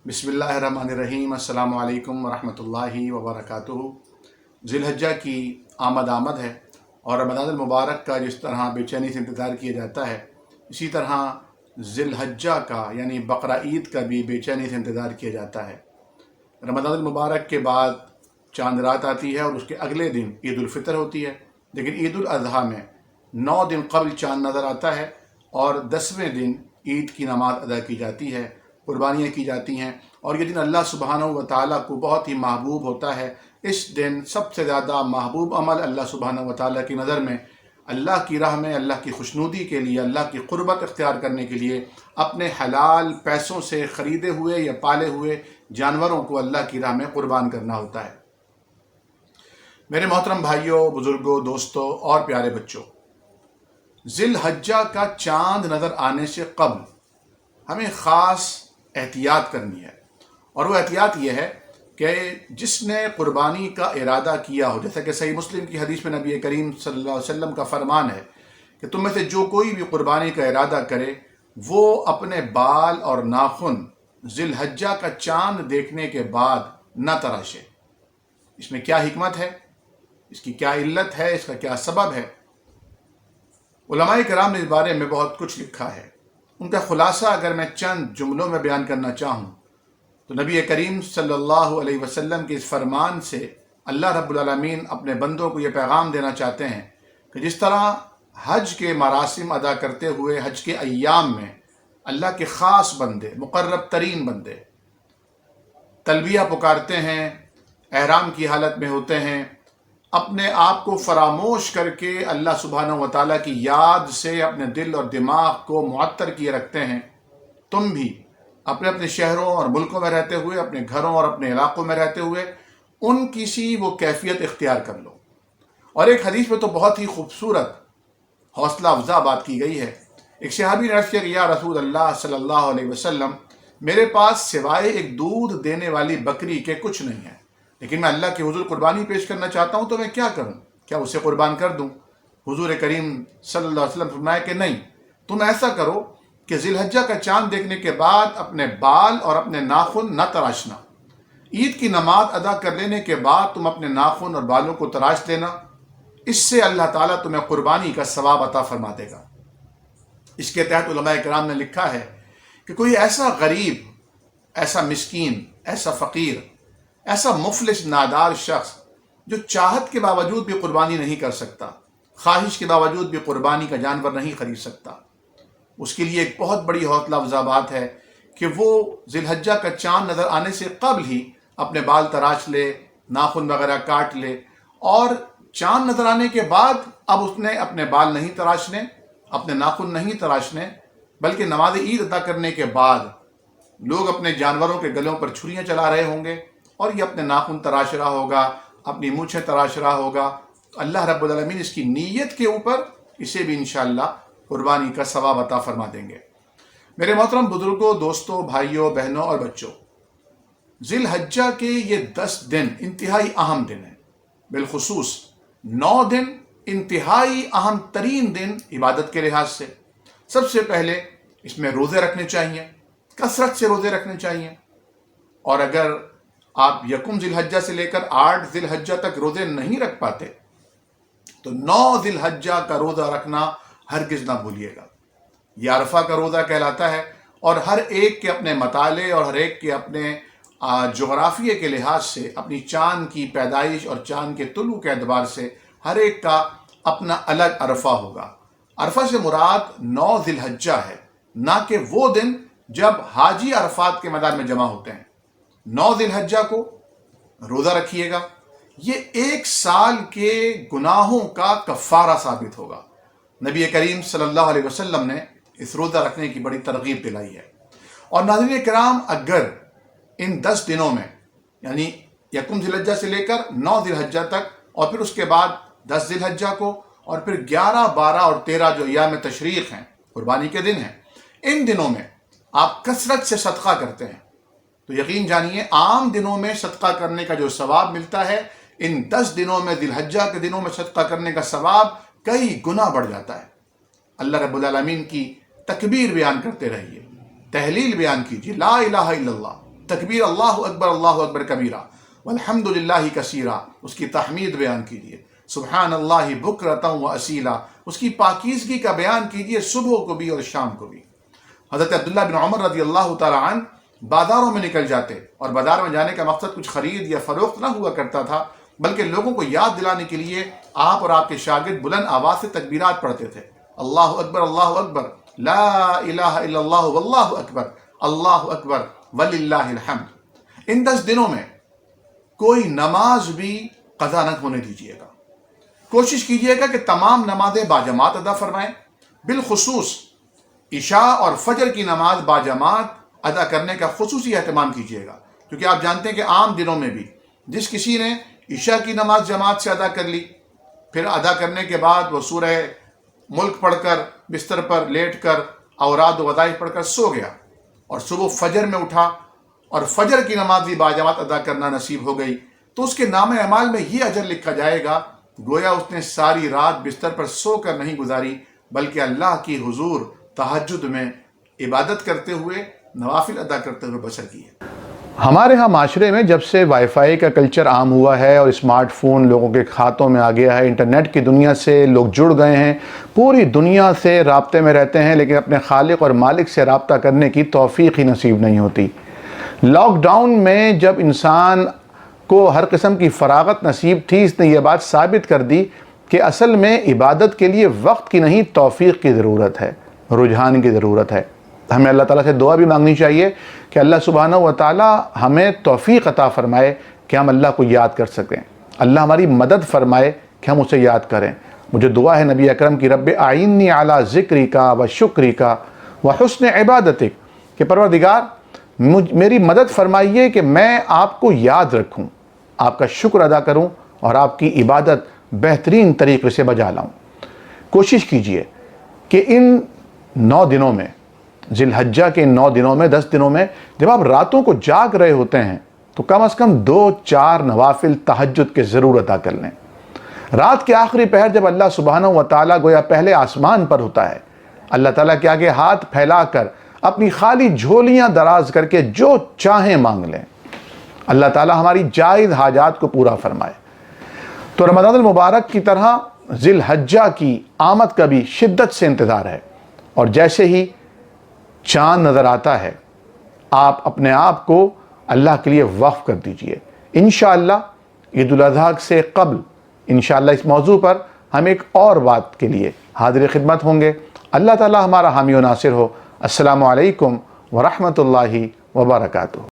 بسم اللہ الرحمن الرحیم۔ السلام علیکم ورحمۃ اللہ وبرکاتہ۔ ذی الحجہ کی آمد ہے اور رمضان المبارک کا جس طرح بے چینی سے انتظار کیا جاتا ہے، اسی طرح ذی الحجہ کا یعنی بقرہ عید کا بھی بے چینی سے انتظار کیا جاتا ہے۔ رمضان المبارک کے بعد چاند رات آتی ہے اور اس کے اگلے دن عید الفطر ہوتی ہے، لیکن عید الاضحیٰ میں 9 دن قبل چاند نظر آتا ہے اور 10ویں دن عید کی نماز ادا کی جاتی ہے، قربانیاں کی جاتی ہیں، اور یہ دن اللہ سبحانہ و تعالیٰ کو بہت ہی محبوب ہوتا ہے۔ اس دن سب سے زیادہ محبوب عمل اللہ سبحانہ و تعالیٰ کی نظر میں اللہ کی راہ میں اللہ کی خوشنودی کے لیے، اللہ کی قربت اختیار کرنے کے لیے اپنے حلال پیسوں سے خریدے ہوئے یا پالے ہوئے جانوروں کو اللہ کی راہ میں قربان کرنا ہوتا ہے۔ میرے محترم بھائیوں، بزرگوں، دوستوں اور پیارے بچوں، ذی الحجہ کا چاند نظر آنے سے قبل ہمیں خاص احتیاط کرنی ہے، اور وہ احتیاط یہ ہے کہ جس نے قربانی کا ارادہ کیا ہو، جیسا کہ صحیح مسلم کی حدیث میں نبی کریم صلی اللہ علیہ وسلم کا فرمان ہے کہ تم میں سے جو کوئی بھی قربانی کا ارادہ کرے وہ اپنے بال اور ناخن ذی الحجہ کا چاند دیکھنے کے بعد نہ تراشے۔ اس میں کیا حکمت ہے، اس کی کیا علت ہے، اس کا کیا سبب ہے؟ علماء کرام نے اس بارے میں بہت کچھ لکھا ہے۔ ان کا خلاصہ اگر میں چند جملوں میں بیان کرنا چاہوں تو نبی کریم صلی اللہ علیہ وسلم کے اس فرمان سے اللہ رب العالمین اپنے بندوں کو یہ پیغام دینا چاہتے ہیں کہ جس طرح حج کے مراسم ادا کرتے ہوئے حج کے ایام میں اللہ کے خاص بندے، مقرب ترین بندے تلبیہ پکارتے ہیں، احرام کی حالت میں ہوتے ہیں، اپنے آپ کو فراموش کر کے اللہ سبحانہ و تعالیٰ کی یاد سے اپنے دل اور دماغ کو معطر کیے رکھتے ہیں، تم بھی اپنے اپنے شہروں اور ملکوں میں رہتے ہوئے، اپنے گھروں اور اپنے علاقوں میں رہتے ہوئے ان کی سی وہ کیفیت اختیار کر لو۔ اور ایک حدیث میں تو بہت ہی خوبصورت حوصلہ افزا بات کی گئی ہے۔ ایک صحابی نے عرض کیا کہ یا رسول اللہ صلی اللہ علیہ وسلم، میرے پاس سوائے ایک دودھ دینے والی بکری کے کچھ نہیں ہے، لیکن میں اللہ کے حضور قربانی پیش کرنا چاہتا ہوں، تو میں کیا کروں؟ کیا اسے قربان کر دوں؟ حضور کریم صلی اللہ علیہ وسلم فرمایا کہ نہیں، تم ایسا کرو کہ ذی الحجہ کا چاند دیکھنے کے بعد اپنے بال اور اپنے ناخن نہ تراشنا۔ عید کی نماز ادا کر لینے کے بعد تم اپنے ناخن اور بالوں کو تراش دینا، اس سے اللہ تعالیٰ تمہیں قربانی کا ثواب عطا فرما دے گا۔ اس کے تحت علماء کرام نے لکھا ہے کہ کوئی ایسا غریب، ایسا مسکین، ایسا فقیر، ایسا مفلس نادار شخص جو چاہت کے باوجود بھی قربانی نہیں کر سکتا، خواہش کے باوجود بھی قربانی کا جانور نہیں خرید سکتا، اس کے لیے ایک بہت بڑی حوصلہ افزا بات ہے کہ وہ ذی الحجہ کا چاند نظر آنے سے قبل ہی اپنے بال تراش لے، ناخن وغیرہ کاٹ لے، اور چاند نظر آنے کے بعد اب اس نے اپنے بال نہیں تراشنے، اپنے ناخن نہیں تراشنے، بلکہ نماز عید ادا کرنے کے بعد لوگ اپنے جانوروں کے گلوں پر چھریاں چلا رہے ہوں گے اور یہ اپنے ناخن تراش رہا ہوگا، اپنی مونچھیں تراش رہا ہوگا۔ اللہ رب العالمین اس کی نیت کے اوپر اسے بھی انشاءاللہ قربانی کا ثواب عطا فرما دیں گے۔ میرے محترم بزرگوں، دوستوں، بھائیوں، بہنوں اور بچوں، ذی الحجہ کے یہ 10 دن انتہائی اہم دن ہیں، بالخصوص 9 دن انتہائی اہم ترین دن عبادت کے لحاظ سے۔ سب سے پہلے اس میں روزے رکھنے چاہیے، کثرت سے روزے رکھنے چاہیے، اور اگر آپ یکم ذی الحجہ سے لے کر 8 ذی الحجہ تک روزے نہیں رکھ پاتے تو 9 ذی الحجہ کا روزہ رکھنا ہرگز نہ بھولیے گا۔ یہ عرفہ کا روزہ کہلاتا ہے، اور ہر ایک کے اپنے مطالعے اور ہر ایک کے اپنے جغرافیے کے لحاظ سے، اپنی چاند کی پیدائش اور چاند کے طلوع کے اعتبار سے ہر ایک کا اپنا الگ عرفہ ہوگا۔ عرفہ سے مراد 9 ذی الحجہ ہے، نہ کہ وہ دن جب حاجی عرفات کے میدان میں جمع ہوتے ہیں۔ 9 ذی الحجہ کو روزہ رکھیے گا، یہ 1 سال کے گناہوں کا کفارہ ثابت ہوگا۔ نبی کریم صلی اللہ علیہ وسلم نے اس روزہ رکھنے کی بڑی ترغیب دلائی ہے۔ اور ناظرین کرام، اگر ان 10 دنوں میں یعنی یکم ذی الحجہ سے لے کر 9 ذی الحجہ تک، اور پھر اس کے بعد 10 ذی الحجہ کو، اور پھر 11، 12 اور 13 جو ایام تشریق ہیں، قربانی کے دن ہیں، ان دنوں میں آپ کثرت سے صدقہ کرتے ہیں تو یقین جانیے عام دنوں میں صدقہ کرنے کا جو ثواب ملتا ہے، ان 10 دنوں میں، ذی الحجہ کے دنوں میں صدقہ کرنے کا ثواب کئی گنا بڑھ جاتا ہے۔ اللہ رب العالمین کی تکبیر بیان کرتے رہیے، تحلیل بیان کیجیے، لا الہ الا اللہ، تکبیر اللہ اکبر کبیرہ والحمدللہ کثیرہ، اس کی تحمید بیان کیجئے، سبحان اللہ بکرۃ و اصیلا، اس کی پاکیزگی کا بیان کیجئے صبح کو بھی اور شام کو بھی۔ حضرت عبداللہ بن عمر رضی اللہ تعالی عنہ بازاروں میں نکل جاتے، اور بازار میں جانے کا مقصد کچھ خرید یا فروخت نہ ہوا کرتا تھا، بلکہ لوگوں کو یاد دلانے کے لیے آپ اور آپ کے شاگرد بلند آواز سے تکبیرات پڑھتے تھے، اللہ اکبر لا الہ الا اللہ واللہ اکبر وللہ الحمد۔ ان 10 دنوں میں کوئی نماز بھی قضا نہ ہونے دیجیے گا۔ کوشش کیجیے گا کہ تمام نمازیں باجماعت ادا فرمائیں، بالخصوص عشاء اور فجر کی نماز باجماعت ادا کرنے کا خصوصی اہتمام کیجیے گا، کیونکہ آپ جانتے ہیں کہ عام دنوں میں بھی جس کسی نے عشاء کی نماز جماعت سے ادا کر لی، پھر ادا کرنے کے بعد وہ سورہ ملک پڑھ کر بستر پر لیٹ کر اوراد و وظائف پڑھ کر سو گیا، اور صبح فجر میں اٹھا اور فجر کی نماز بھی باجماعت ادا کرنا نصیب ہو گئی، تو اس کے نام اعمال میں یہ اجر لکھا جائے گا گویا اس نے ساری رات بستر پر سو کر نہیں گزاری، بلکہ اللہ کی حضور تہجد میں عبادت کرتے ہوئے، نوافل ادا کرتے ہوئے بسر کی ہے۔ ہمارے ہاں معاشرے میں جب سے وائی فائی کا کلچر عام ہوا ہے اور اسمارٹ فون لوگوں کے ہاتھوں میں آ گیا ہے، انٹرنیٹ کی دنیا سے لوگ جڑ گئے ہیں، پوری دنیا سے رابطے میں رہتے ہیں، لیکن اپنے خالق اور مالک سے رابطہ کرنے کی توفیق ہی نصیب نہیں ہوتی۔ لاک ڈاؤن میں جب انسان کو ہر قسم کی فراغت نصیب تھی، اس نے یہ بات ثابت کر دی کہ اصل میں عبادت کے لیے وقت کی نہیں توفیق کی ضرورت ہے، رجحان کی ضرورت ہے۔ ہمیں اللہ تعالیٰ سے دعا بھی مانگنی چاہیے کہ اللہ سبحانہ و تعالیٰ ہمیں توفیق عطا فرمائے کہ ہم اللہ کو یاد کر سکیں، اللہ ہماری مدد فرمائے کہ ہم اسے یاد کریں۔ مجھے دعا ہے نبی اکرم کی، رب اعیننی علی ذکرک و شکرک و حسن عبادتک، کہ پروردگار میری مدد فرمائیے کہ میں آپ کو یاد رکھوں، آپ کا شکر ادا کروں اور آپ کی عبادت بہترین طریقے سے بجا لاؤں۔ کوشش کیجئے کہ ان 9 دنوں میں، ذی الحجہ کے ان 9 دنوں میں، 10 دنوں میں، جب آپ راتوں کو جاگ رہے ہوتے ہیں تو کم از کم 2-4 نوافل تہجد کے ضرور ادا کر لیں۔ رات کے آخری پہر جب اللہ سبحانہ و تعالیٰ گویا پہلے آسمان پر ہوتا ہے، اللہ تعالیٰ کے آگے ہاتھ پھیلا کر اپنی خالی جھولیاں دراز کر کے جو چاہیں مانگ لیں، اللہ تعالیٰ ہماری جائز حاجات کو پورا فرمائے۔ تو رمضان المبارک کی طرح ذی الحجہ کی آمد کا بھی شدت سے انتظار ہے، اور جیسے ہی چاند نظر آتا ہے آپ اپنے آپ کو اللہ کے لیے وقف کر دیجئے۔ انشاءاللہ عید الاضحیٰ سے قبل انشاءاللہ اس موضوع پر ہم ایک اور بات کے لیے حاضر خدمت ہوں گے۔ اللہ تعالیٰ ہمارا حامی و ناصر ہو۔ السلام علیکم ورحمۃ اللہ وبرکاتہ۔